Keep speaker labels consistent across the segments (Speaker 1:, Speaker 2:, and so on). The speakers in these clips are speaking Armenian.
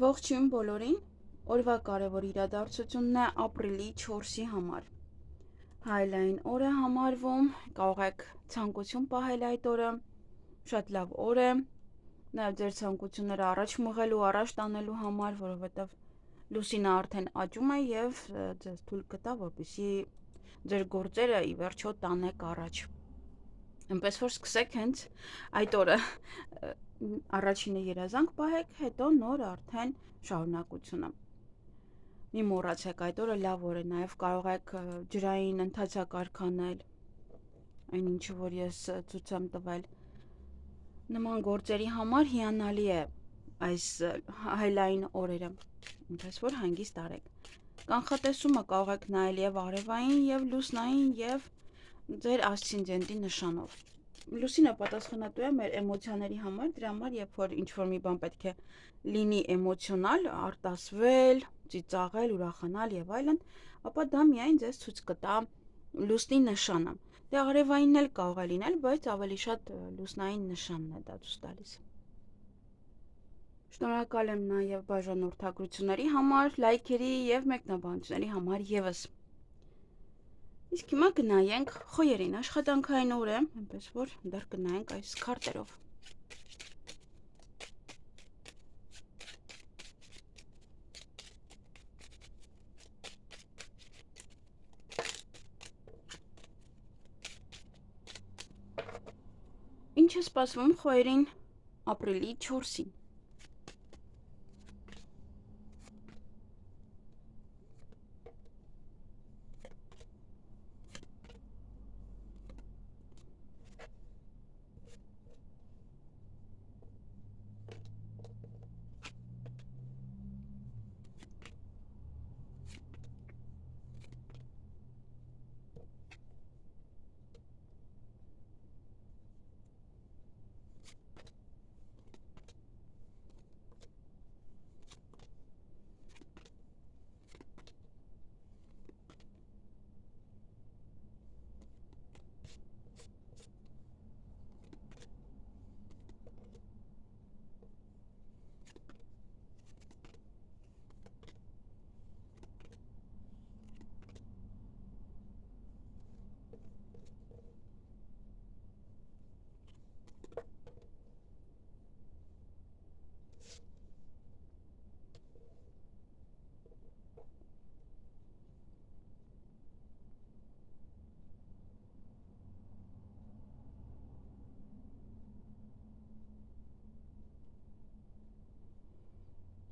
Speaker 1: Ողջույն բոլորին, օրվա կարևոր իրադարձությունն է ապրիլի 4-ի համար։ Հայլային օր է համարվում, կարող եք ցանկություն պահել այդ օրը, շատ լավ օր է, նաև ձեր ցանկությունները առաջ մղելու, առաջ տանելու համար, որովհետև լուսինը արդեն աճում է եւ ձեզ թույլ կտա, որպեսզի ձեր գործերը ի վերջո տանեք առաջ։ Այնպես որ սկսեք հենց այդ օրը առաջինը երազանք պահեք, հետո նոր արդեն շարունակությունը։ Մի մոռացեք այդ օրը լավ օր է, նաև կարող եք ջրային ընթացակարգ անել, այն ինչը որ ես ցույց եմ տվել։ Նման գործերի համար հիանալի է այս հայլային օրերը, այնպես որ հանգիստ արեք։ Կանխատեսումը կարող եք նայել եւ արևային, եւ լուսնային, եւ ձեր ասցենդենտի նշանով։ Լուսինը պատասխանատու է մեր էմոցիաների համար, դրա համար, երբ որ ինչ-որ մի բան պետք է լինի էմոցիոնալ, արտասվել, ծիծաղել, ուրախանալ եւ այլն, ապա դա միայն ձեզ ցույց կտա լուսնի նշանը։ Դե արևայինն էլ կարող է լինել, բայց ավելի շատ լուսնային նշանն է դա ցույց տալիս։ Շնորհակալ եմ նաեւ բաժանորդագրությունների համար, լայքերի եւ մեկնաբանությունների համար եւս։ Իսկ հիմա գնայենք խոյերին, աշխատանքային օր է, այնպես որ դեռ գնայենք այս քարտերով։ Ինչ է սպասվում խոյերին ապրիլի 4-ին։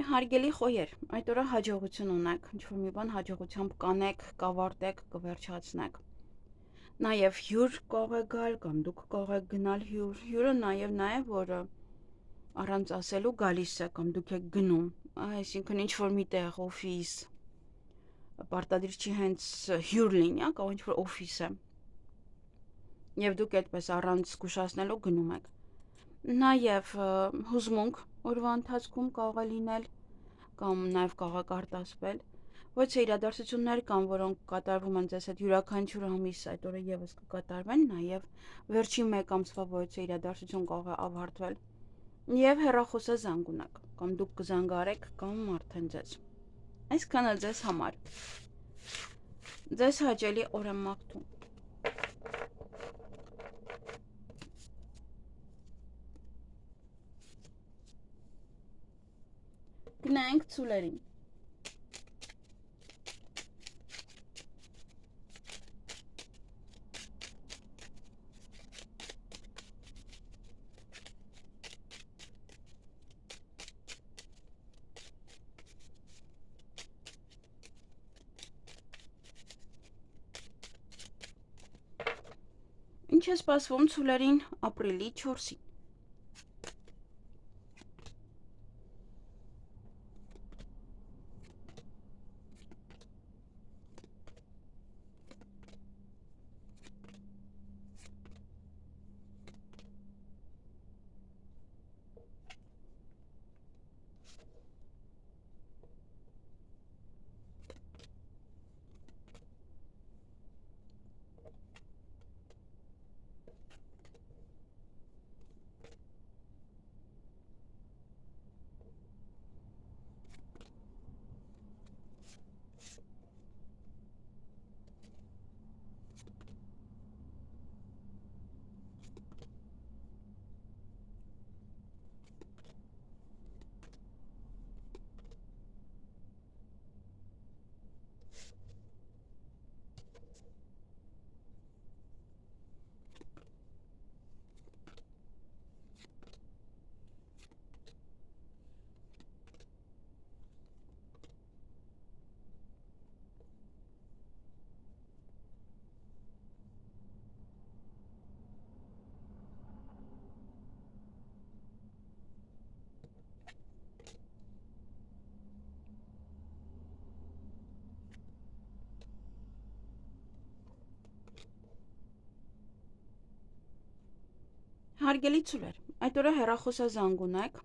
Speaker 1: Հարգելի խոյեր, այդ օրը հաջողություն ունեք, ինչ-որ մի բան հաջողությամբ կանեք, կավարտեք, կվերջացնեք։ Նաև հյուր կարող է գալ կամ դուք կարող եք գնալ հյուր։ Հյուրը նաև որ առանց ասելու գալիս է կամ դուք եք գնում, այսինքն ինչ-որ միտեղ օֆիս, պարտադիր չի հենց հյուր լինի, կարող ինչ-որ օֆիս է։ Եվ դուք այդպես առանց զգուշացնելու գնում եք։ Նաև հուզմունք օրվա ընթացքում կարող է լինել կամ նաև կարող է արտասվել, ոչ թե իրադարձություններ կան, որոնք կատարվում են ձեզ հետ յուրաքանչյուր ամիս, այդ օրը եւս կկատարվեն, նաև վերջին 1 ամսվա ոչ թե իրադարձություն կարող է ավարտվել։ Եվ հեռախոսը զանգ ունեք, կամ դուք կզանգարեք, կամ արդեն ձեզ։ Այսքանը ձեզ համար։ Ձեզ հաճելի օր եմ մաղթում։ Գնանք ցուլերին։ Ինչ է սպասվում ցուլերին ապրիլի 4-ին։ Հարգելի ծուլեր, այդ օրը հեռախոսը զանգ ունեք,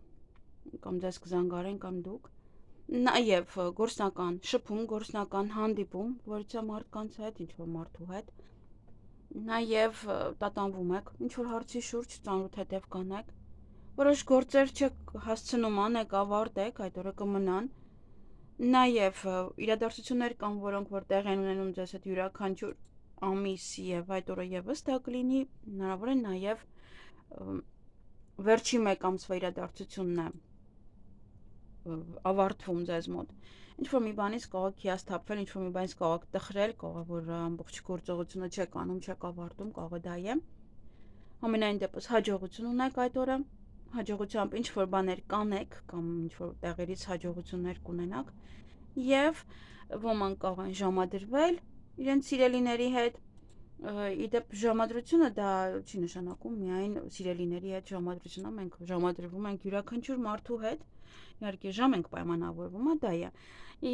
Speaker 1: կամ ձեզ կզանգարեն կամ դուք, նաև գործնական շփում, գործնական հանդիպում, որից է մարդկանց հետ, ինչ-որ մարդու հետ, նաև տատանվում եք, ինչ-որ հարցի շուրջ ծանոթ հետև կանեք, որոշ գործեր չեք հասցնում անեք, ավարտեք, այդ օրը կմնան, նաև իրադարձություններ կան, որոնք որ տեղ են ունենում ձեզ հետ յուրաքանչյուր ամիս եւ այդ օրը եւս դա կլինի, հնարավոր է նաև վերջի մեկ ամսվա իրադարձությունն է ավարտվում ձեզ մոտ։ Ինչ-որ մի բանից կարող եք հիասթափվել, ինչ-որ մի բանից կարող եք տխրել, կարող որ ամբողջ գործողությունը չեք անում, չեք ավարտում, կարող է դա է։ Համենայն դեպս հաջողություն ունեք այդ օրը, հաջողությամբ ինչ-որ բաներ կանեք կամ ինչ-որ տեղերից հաջողություններ կունենաք եւ ոմանք կարող են ժամադրվել իրենց սիրելիների հետ իդեպ ժամադրությունը դա չի նշանակում միայն սիրելիների հետ ժամադրությունը, մենք ժամադրվում ենք յուրաքանչյուր մարդու հետ, իհարկե ժամ ենք պայմանավորվում, դա է։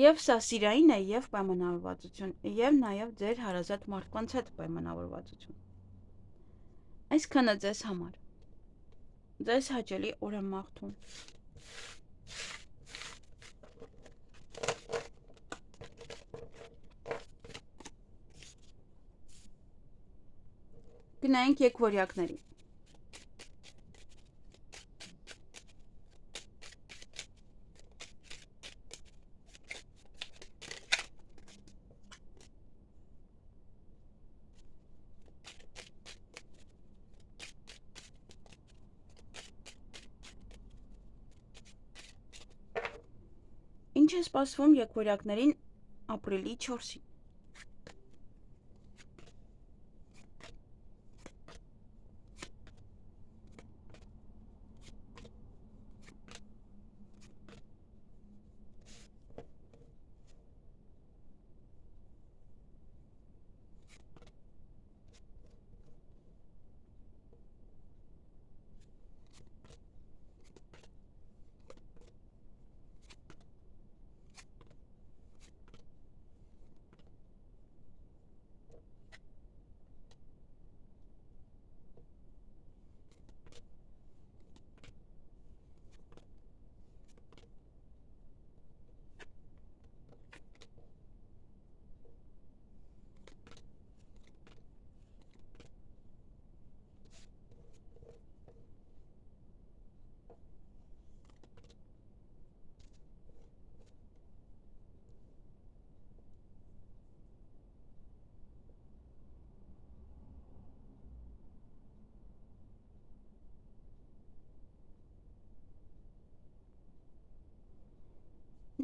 Speaker 1: Եվ սա սիրային է եւ պայմանավորվածություն, եւ նաեւ ձեր հարազատ մարդկանց հետ պայմանավորվածություն։ Այսքանը ձեզ համար։ Ձեզ հաճելի օր եմ մաղթում։ Գնայինք եկվորյակների։ Ինչ է սպասվում եկվորյակներին ապրիլի 4-ին։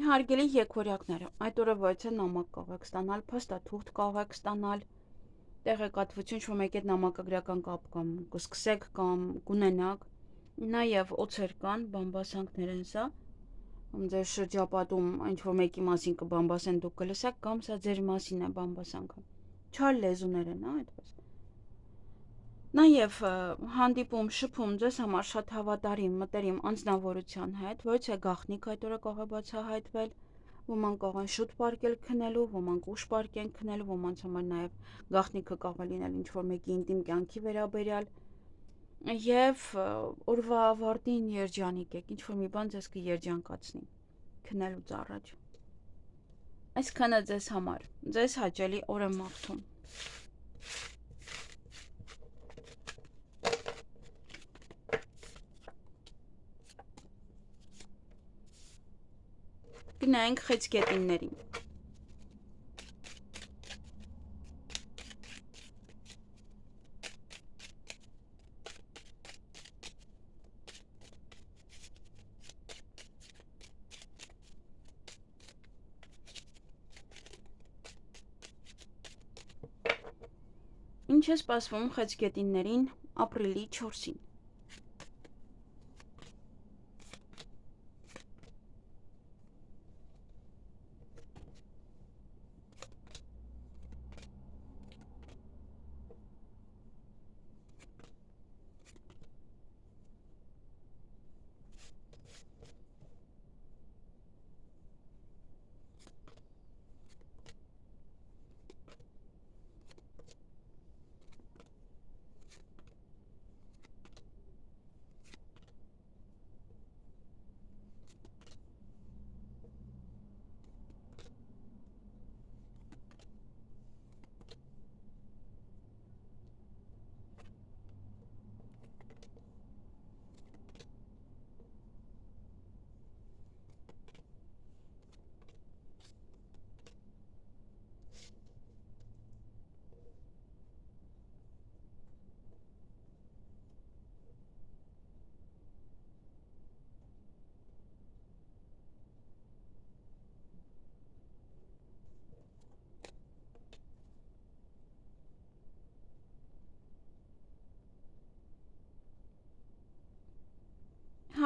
Speaker 1: Հարգելի եկվորյակները, այդ օրը ոչ է նամակ կարող եք ստանալ, փաստաթուղթ կարող եք ստանալ, տեղեկատվություն, ինչ-որ մեկի հետ նամակագրական կապ կամ կսկսեք կամ կունենաք, նաև օձեր կան, բամբասանքներ են սա, ձեր շրջապատում ինչ-որ մեկի մասին կբամբասեն դուք կլսեք կամ սա ձեր մասին է բամբասանքը, չար լեզուներ են, այդպես։ Նաև հանդիպում, շփում ձեզ համար շատ հավատարիմ, մտերիմ անձնավորության հետ, որից է գաղտնիք այդ օրը կարող է բացահայտվել, ոմանք կարող են շուտ պարկել քնելու, ոմանք ուշ պարկեն քնելու, ոմանց համար նաև գաղտնիքը կարող է լինել ինչ-որ մեկի ինտիմ կյանքի վերաբերյալ, եւ օրվա ավարտին երջանիկ եք, ինչ-որ մի բան ձեզ կերջանկացնի քնելուց առաջ։ Այսքանը ձեզ համար, ձեզ հաճելի օր եմ մաղթում։ Գնայինք խեցգետիններին։ Ինչ է սպասվում խեցգետիններին ապրիլի 4-ին։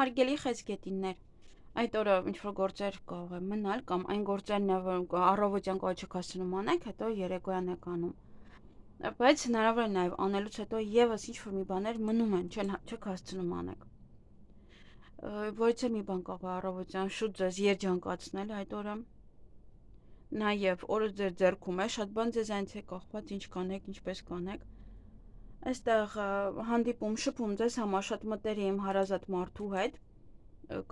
Speaker 1: Հարգելի խեցգետիններ, այդ օրը ինչ-որ գործեր կարող է մնալ, կամ այն գործերն է, որ առավոտյան կարող չեք հասցնում անեք, հետո երեկոյան եք անում։ Բայց հնարավոր է նաև անելուց հետո եւս ինչ-որ մի բաներ մնում են, չեք հասցնում անեք։ Որից էլ մի բան կարող է առավոտյան շուտ ձեզ երջանկացնել այդ օրը։ Նաև օրը ձեր ձեռքում է, շատ բան ձեզանից է կախված, ինչ կանեք, ինչպես կանեք։ Այստեղ հանդիպում, շփում ձեզ համար շատ մտերիմ հարազատ մարդու հետ,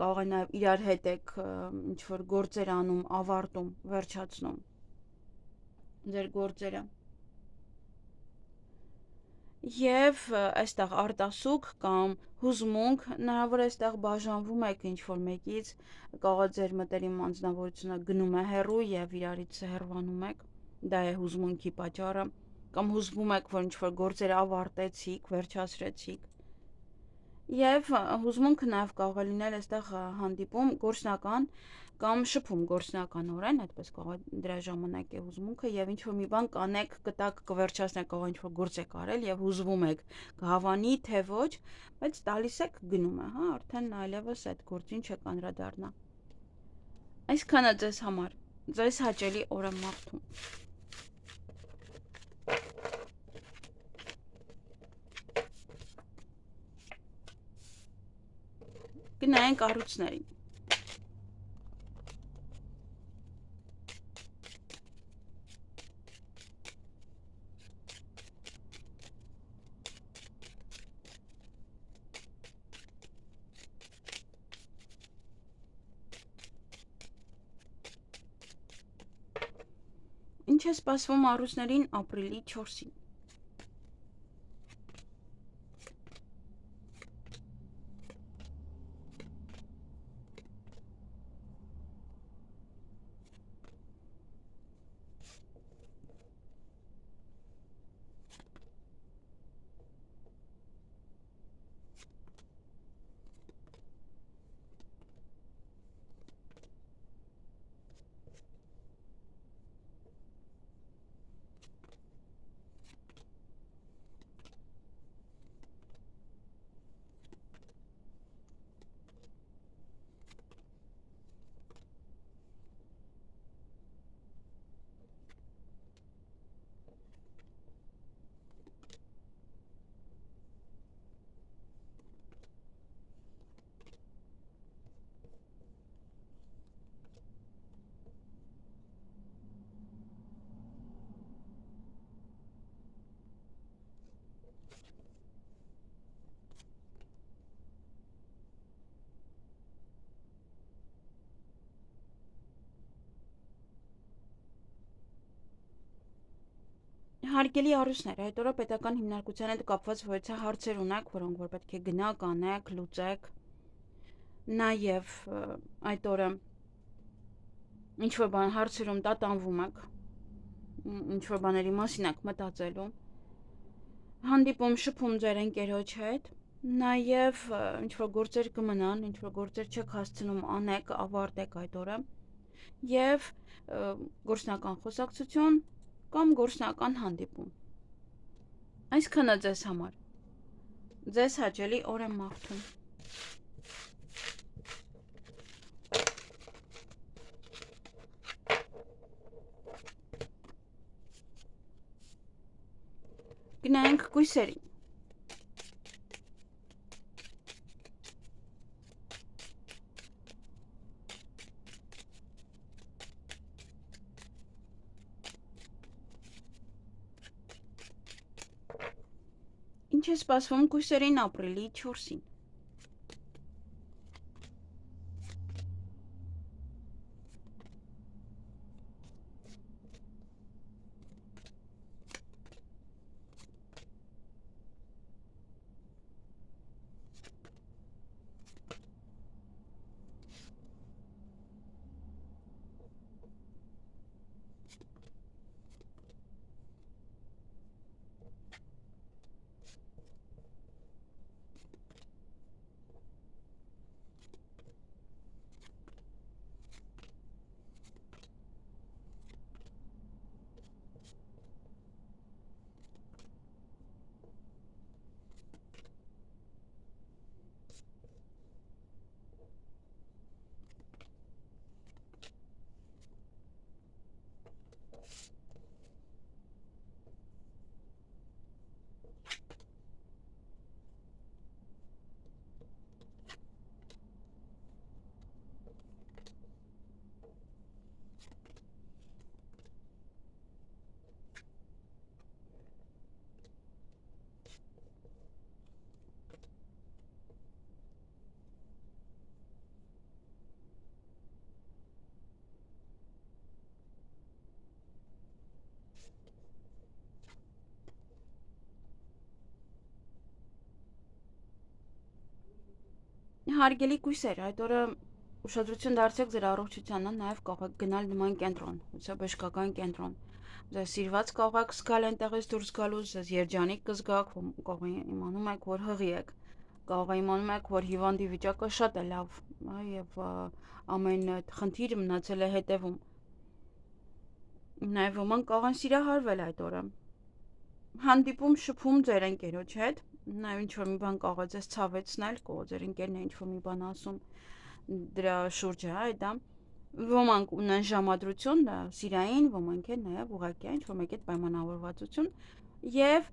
Speaker 1: կարող է նաև իրար հետ եք ինչ-որ գործեր անում, ավարտում, վերջացնում ձեր գործերը։ Եվ այստեղ արտասուք կամ հուզմունք, հնարավոր է այստեղ բաժանվում եք ինչ-որ մեկից, կարող է ձեր մտերիմ անձնավորությունը գնում է հեռու եւ իրարից հեռվանում եք, դա է հուզմունքի պատճառը, կամ հուզվում եք, որ ինչ-որ գործեր ավարտեցիք, վերջացրեցիք։ Եվ հուզմունքը նաև կարող է լինել այստեղ հանդիպում գործնական կամ շփում գործնականորեն, այդպես կարող է դրա ժամանակ է հուզմունքը եւ ինչ-որ մի բան կանեք, կտակ կվերջացնեք, կարող ինչ-որ գործ եք արել եւ հուզվում եք, կհավանի թե ոչ, բայց տալիս եք գնում է, հա, արդեն այլևս այդ գործին չեք անդրադառնա։ Այսքանը ձեզ համար, ձեզ հաճելի օր եմ մաղթում։ Գնայենք կառույցներին։ Ինչ է սպասվում առույցներին ապրիլի 4-ին։ Հարգելի առույցներ, այդ օրը պետական հիմնարկության հետ կապված որոշ հարցեր ունեք, որոնք որ պետք է գնաք, անեք, լուծեք։ Նաև այդ օրը ինչ-որ բան հարցերում տատանվում եք, ինչ-որ բաների մասին եք մտածելու։ Հանդիպում, շփում ձեր ընկերոջ հետ։ Նաև ինչ-որ գործեր կմնան, ինչ-որ գործեր չեք հասցնում անեք, ավարտեք այդ օրը։ Եվ գործնական խոսակցություն կամ գործնական հանդիպում։ Այսքանը ձեզ համար, ձեզ հաճելի օր եմ մաղթում։ Գնայենք կույսերին։ Ինչ է սպասվում կույսերին ապրիլի 4-ին։ Հարգելի կույսեր, այդ օրը ուշադրություն դարձրեք ձեր առողջությանը, նաև կարող եք գնալ նման կենտրոն, ուցե բժշկական կենտրոն։ Ձեզ սիրված կարող եք զգալ այնտեղից դուրս գալուց, ձեզ երջանիկ կզգաք, կարող իմանում եք, որ հղի եք, կարող իմանում եք, որ հիվանդի վիճակը շատ է լավ, եւ ամեն խնդիր մնացել է հետևում։ Նաև ոմանք կարող են սիրահարվել այդ օրը։ Հանդիպում շփում ձեր ընկերոջ հետ, նաև ինչ-որ մի բան կարող է ձեզ ցավեցնել, կարող ձեր ընկերն է ինչ-որ մի բան ասում դրա շուրջը, դա ոմանք ունեն ժամադրություն, սիրային, ոմանք են նաև ուղղակի ինչ-որ մեկ այդ պայմանավորվածություն եւ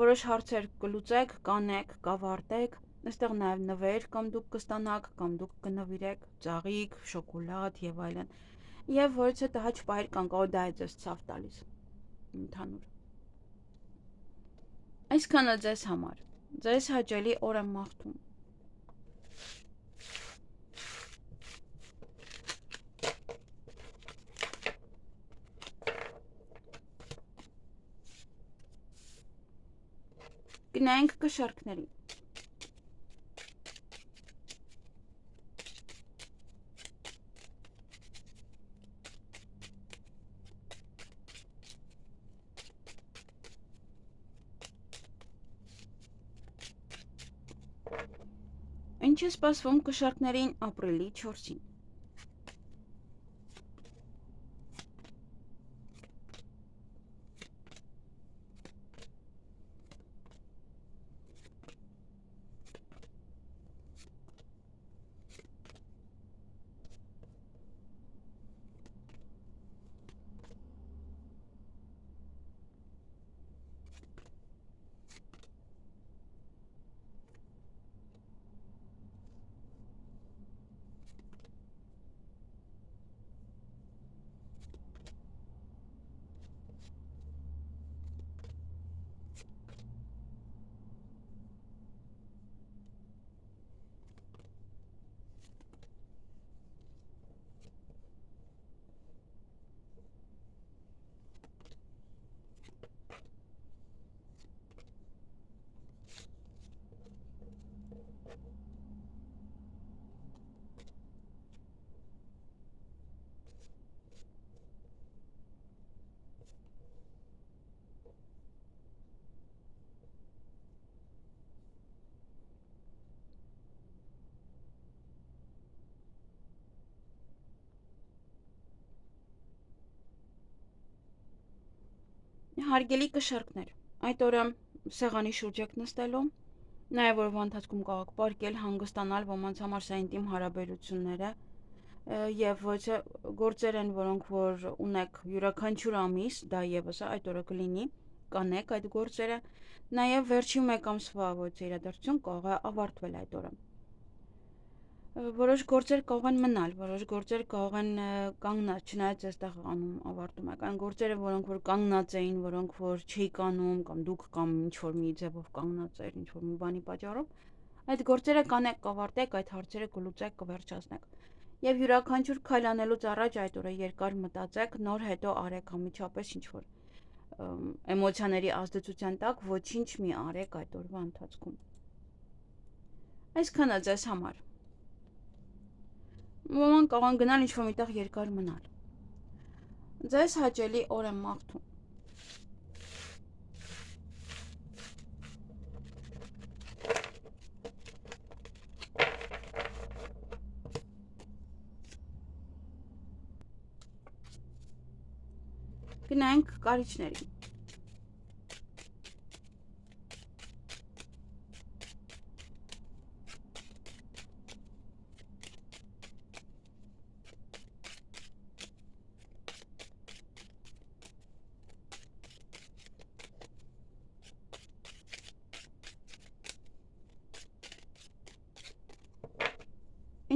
Speaker 1: որոշ հարցեր կլուծեք, կանեք, կավարտեք, այստեղ նաև նվեր կամ դուք կստանաք, կամ դուք կնվիրեք ծաղիկ, շոկոլադ եւ այլն։ Եվ որից հետո հաճ պահեր կան, կարող դա է ձեզ ցավ տալիս ընդհանուր։ Այսքանը ձեզ համար։ Ձեզ հաճելի օր եմ մաղթում։ Գնանք կշարքներին։ Ինչ է սպասվում կշարքներին ապրիլի 4-ին։ Հարգելի կշարքներ, այդ օրը սեղանի շուրջ եք նստելու, նաև օրվա ընթացքում կարող եք պարկել, հանգստանալ, ոմանց համար սա ինտիմ հարաբերություններ է, եւ ոչ գործեր են, որոնք որ ունեք յուրաքանչյուր ամիս, դա եւս այդ օրը կլինի, կանեք այդ գործերը, նաև վերջին մեկ ամսվա ոչ իրադարձություն կարող է ավարտվել այդ օրը։ Որոշ գործեր կարող են մնալ, որոշ գործեր կարող են կանգնած, չնայած այստեղ անում ավարտում եք, այն գործերը, որոնք որ կանգնած էին, որոնք որ չէիք անում կամ դուք կամ ինչ-որ մի ձևով կանգնած էր, ինչ-որ մի բանի պատճառով, այդ գործերը կանեք, կավարտեք, այդ հարցերը կլուծեք, կվերջացնեք։ Եվ յուրաքանչյուր քայլ անելուց առաջ այդ օրը երկար մտածեք, նոր հետո արեք ամիջապես ինչ-որ էմոցիաների ազդեցության տակ ոչինչ մի արեք այդ օրվա ընթացքում։ Այսքանը ձեզ համար։ Ոմանք կարող են գնալ ինչ-որ միտեղ երկար մնալ։ Ձեզ հաճելի օր եմ մաղթում։ Գնանք կարիճներին։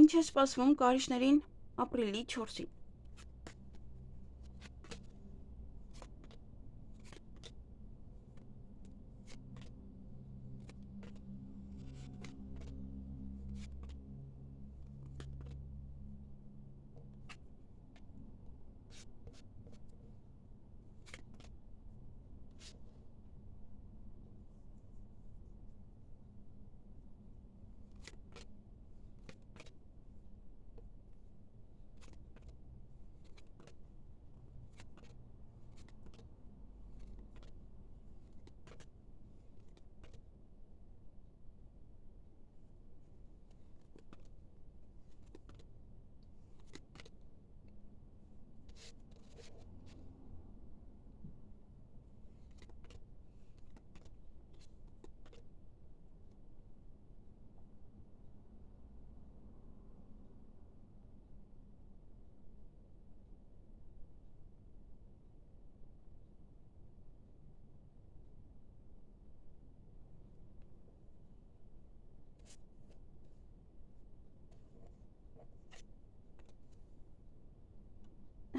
Speaker 1: Ինչ է սպասվում կարիճներին ապրիլի 4-ին։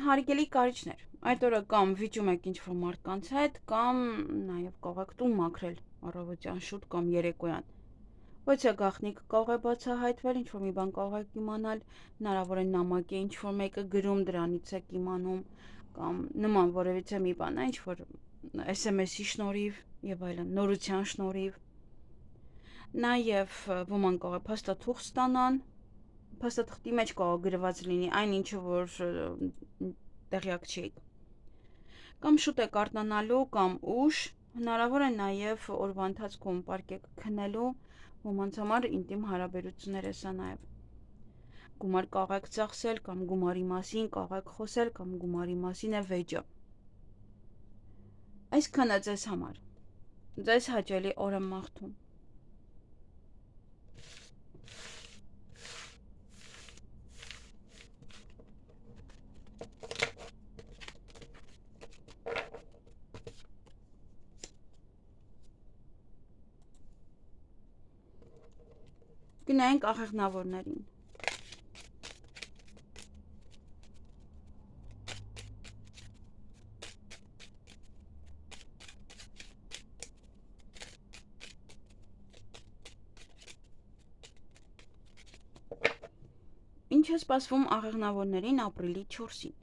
Speaker 1: Հարգելի կարիճներ, այդ օրը կամ վիճում եք ինչ-որ մարդկանց հետ, կամ նաև կարող եք տուն մաքրել առավոտյան շուտ կամ երեկոյան։ Ոչ է գաղտնիք կարող է բացահայտվել, ինչ-որ մի բան կարող եք իմանալ, հնարավոր է նամակ է ինչ-որ մեկը գրում, դրանից եք իմանում, կամ նման որևիցե մի բան է, ինչ-որ SMS-ի շնորհիվ եւ այլն, նորության շնորհիվ։ Նաև ոմանք կարող է փաստաթուղթ ստանան, փաստաթղթի մեջ կարող գրված լինի այն ինչը որ տեղյակ չեք։ Կամ շուտ եք արթնանալու կամ ուշ, հնարավոր է նաև օրվա ընթացքում պարկեք քնելու, ոմանց համար ինտիմ հարաբերություններ է սա նաև։ Գումար կարող եք ծախսել կամ գումարի մասին կարող եք խոսել կամ գումարի մասին է վեճը։ Այսքանը ձեզ համար։ Ձեզ հաճելի օր եմ մաղթում։ Գնայինք աղեղնավորներին։ Ինչ է սպասվում աղեղնավորներին ապրիլի 4-ին։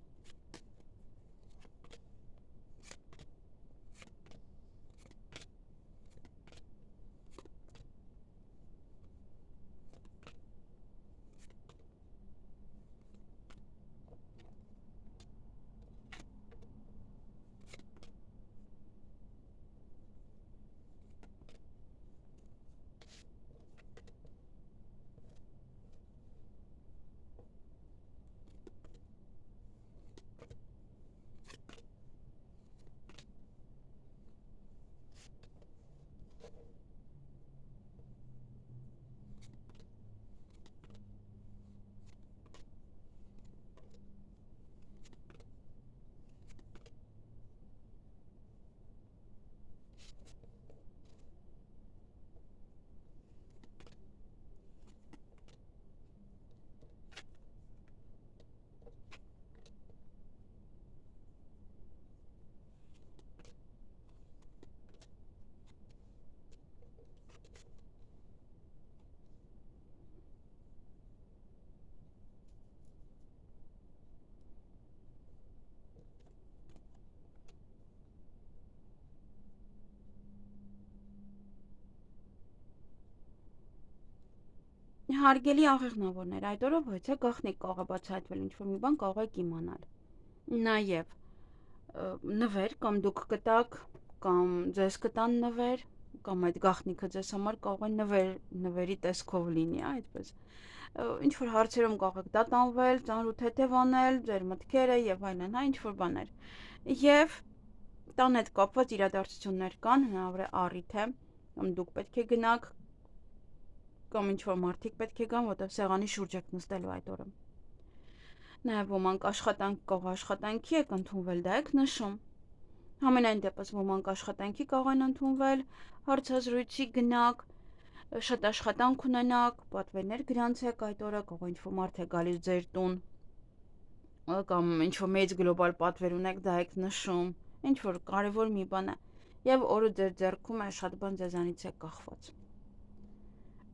Speaker 1: Հարգելի աղեղնավորներ, այդ օրը ոչ է գաղտնիք կարող է բացահայտվել, ինչ-որ մի բան կարող եք իմանալ։ Նաև նվեր կամ դուք կտակ կամ ձեզ կտան նվեր կամ այդ գաղտնիքը ձեզ համար կարող է նվերի տեսքով լինի, այդպես։ Ինչ որ հարցերում կարող եք դատանվել, ծանրութեթև անել, ձեր մտքերը եւ այլն, հա, ինչ որ բաներ։ Եվ տան հետ կապված իրադարձություններ կան, հնարավոր է առիթ է, կամ դուք պետք է գնաք կամ ինչ-որ մարդիկ պետք է գան, որտեղ սեղանի շուրջ եք նստելու այդ օրը։ Նաև ոմանք աշխատանքի եք ընդունվել, դա եք նշում։ Համենայն դեպս ոմանք աշխատանքի կարող են ընդունվել, հարցազրույցի գնաք, շատ աշխատանք ունենաք, պատվերներ գրանցեք այդ օրը, կարող է ինչ-որ մարդ է գալիս ձեր տուն, կամ ինչ-որ մեծ գլոբալ պատվեր ունեք, դա եք նշում, ինչ-որ կարևոր մի բան է, եւ օրը ձեր ձեռքում է շատ բան ձեզանից է կախված։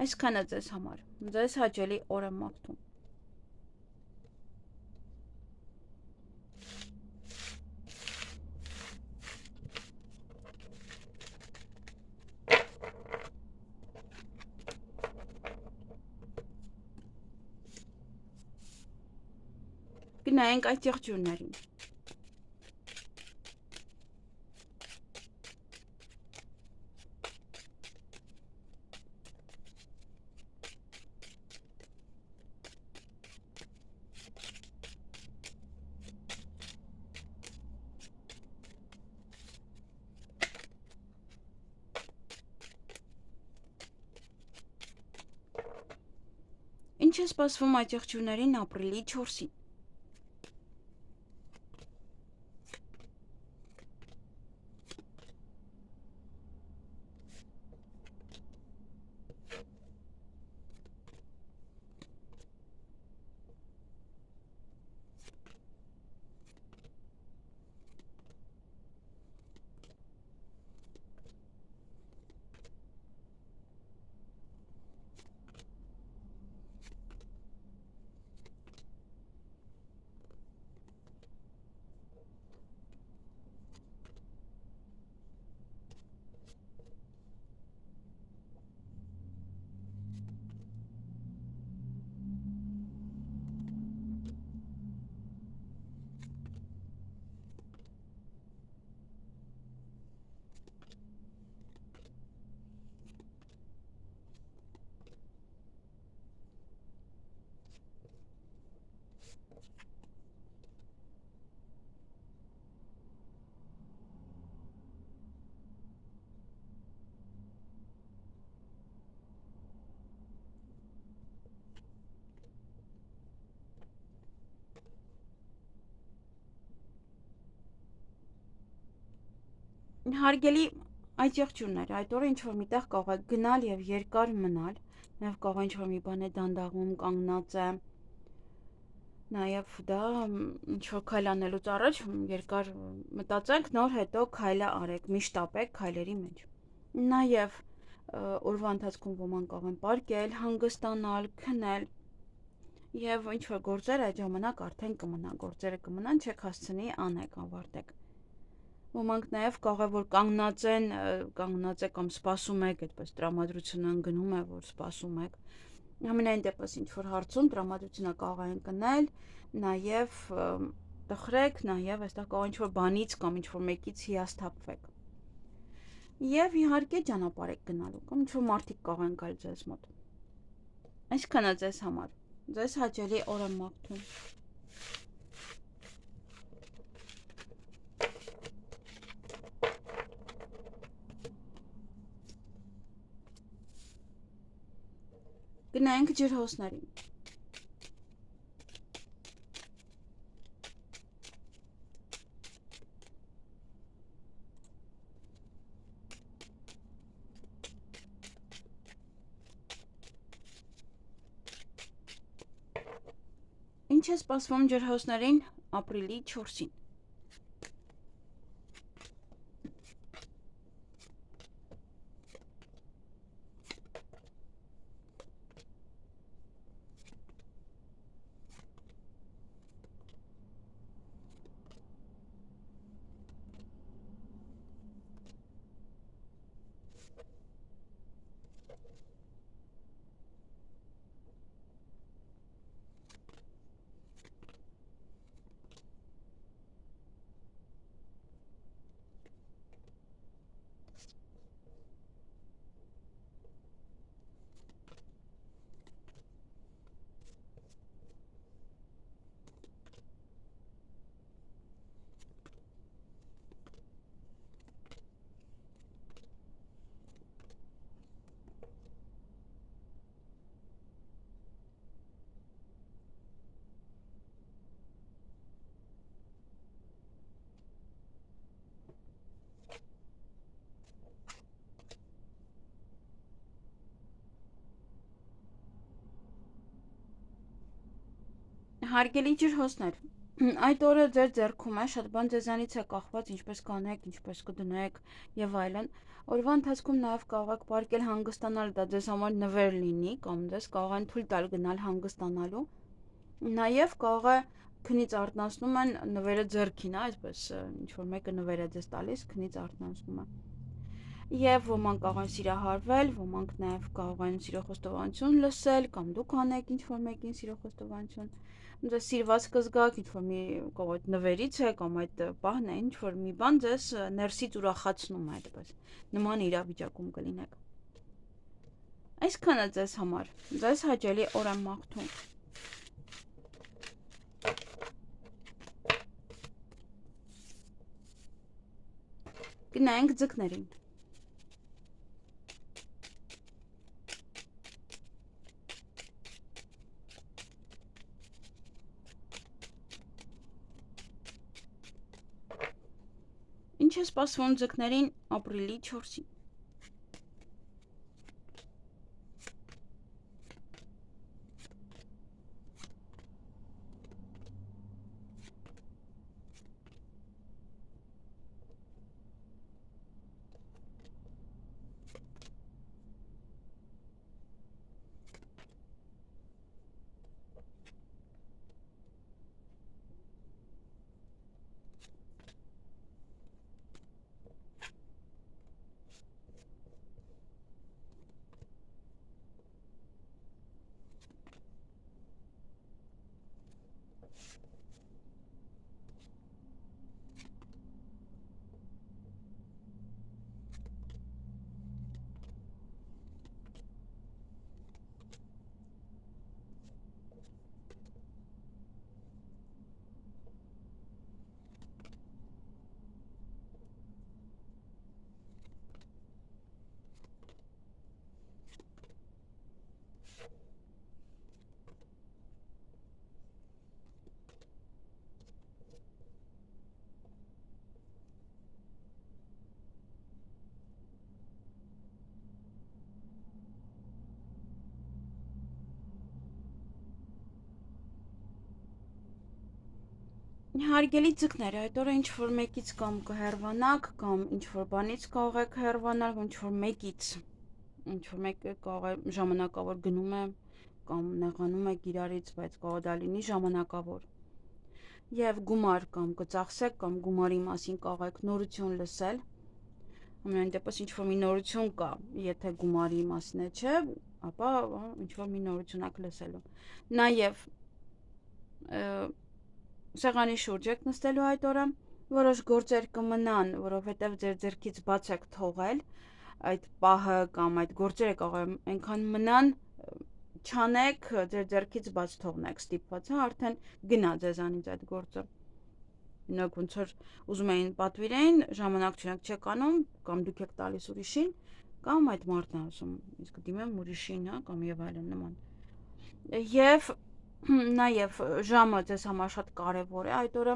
Speaker 1: Այսքանը ձեզ համար։ Ձեզ հաճելի օր եմ մաղթում։ Գնայինք այդ եղջյուրներին։ Ինչ է սպասվում այդ եղջյուրներին ապրիլի 4-ին։ Հարգելի այդ եղջյուրներ, այդ օրը ինչ-որ միտեղ կարող եք գնալ և երկար մնալ, նաև կարող է ինչ-որ մի բան է դանդաղում, կանգնած է, նաև դա ինչ-որ քայլ անելուց առաջ երկար մտածեք, նոր հետո քայլը արեք, մի շտապեք քայլերի մեջ։ Նաև օրվա ընթացքում ոմանք կարող են պարկել, հանգստանալ, քնել, և ինչ-որ գործեր այդ ժամանակ արդեն կմնան, գործերը կմնան, չեք հասցնի անեք, ավարտեք։ Ոմանք նաև կարող է, որ կանգնած եք կամ սպասում եք, այդպես տրամադրությունը ընկնում է, որ սպասում եք։ Ամենայն դեպս ինչ-որ հարցում տրամադրությունը կարող է ընկնել, նաև տխրեք, նաև այստեղ կարող է ինչ-որ բանից կամ ինչ-որ մեկից հիասթափվեք։ Եվ իհարկե ճանապարհ եք գնալու, կամ ինչ-որ մարդիկ կարող են գալ ձեզ մոտ։ Այսքանը ձեզ համար։ Ձեզ հաճելի օր եմ մաղթում։ Գնանք ջրհոսներին։ Ինչ է սպասվում ջրհոսներին ապրիլի 4-ին։ Հարգելի ջրհոսներ, այդ օրը ձեր ձեռքում է, շատ բան ձեզանից է կախված, ինչպես կանեք, ինչպես կդնեք եւ այլն։ Օրվա ընթացքում նաև կարող եք պարկել հանգստանալ, դա ձեզ համար նվեր լինի, կամ ձեզ կարող են թույլ տալ գնալ հանգստանալու։ Նաև կարող է քնից արթնացնում են նվերը ձեռքին, այսպես ինչ որ մեկը նվեր է ձեզ տալիս, քնից արթնացնում է։ Եվ ոմանք կարող են սիրահարվել, ոմանք նաև կարող են սիրո խոստովանություն լսել, կամ դուք անեք ինչ-որ մեկին սիրո խոստովանություն։ Ձեզ սիրված կզգաք, ինչ-որ մի կամ այդ նվերից է, կամ այդ պահն է, ինչ-որ մի բան ձեզ ներսից ուրախացնում է այդպես։ Նման իրավիճակում կլինեք։ Այսքանը ձեզ համար։ Ձեզ հաճելի օր եմ մաղթում։ Գնանք ձկներին։ Ինչ է սպասվում ձկներին ապրիլի 4-ին։ Հարգելի ձկներ, այդ օրը ինչ-որ մեկից կամ կհեռվանաք, կամ ինչ-որ բանից կարող եք հեռվանալ, ինչ-որ մեկից, ինչ-որ մեկը կարող է ժամանակավոր գնում է, կամ նեղանում եք իրարից, բայց կարող է դա լինի ժամանակավոր։ Եվ գումար կամ կծախսեք, կամ գումարի մասին կարող եք նորություն լսել, ամենայն դեպս ինչ-որ մի նորություն կա, եթե գումարի մասին է չէ, ապա ինչ-որ մի նորություն եք լսելու։ Նաև սեղանի շուրջ եք նստելու այդ օրը, որոշ գործեր կմնան, որովհետև ձեր ձեռքից բաց եք թողել, այդ պահը կամ այդ գործերը կարող է այնքան մնան, չանեք, ձեր ձեռքից բաց թողնեք ստիպված, արդեն գնա ձեզանից այդ գործը։ Նոք ոնց որ ուզում էին պատվիրեին, ժամանակ չեք անում, կամ դուք եք տալիս ուրիշին, կամ այդ մարդն է ասում, իսկ դիմեմ ուրիշին, կամ եւ այլն նման։ Եվ նաև ժամը ձեզ համար շատ կարևոր է այդ օրը,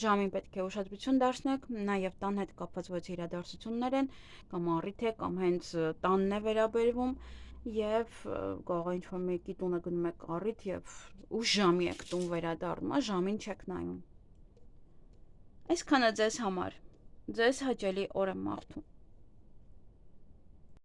Speaker 1: ժամին պետք է ուշադրություն դարձնեք, նաև տան հետ կապված ոչ իրադարձություններ են, կամ առիթ է, կամ հենց տանն է վերաբերվում, եւ կարող է ինչ-որ մեկի տունը գնում եք առիթ եւ ուշ ժամի եք տուն վերադառնում, ժամին չեք նայում։ Այսքանը ձեզ համար, ձեզ հաճելի օր եմ մաղթում։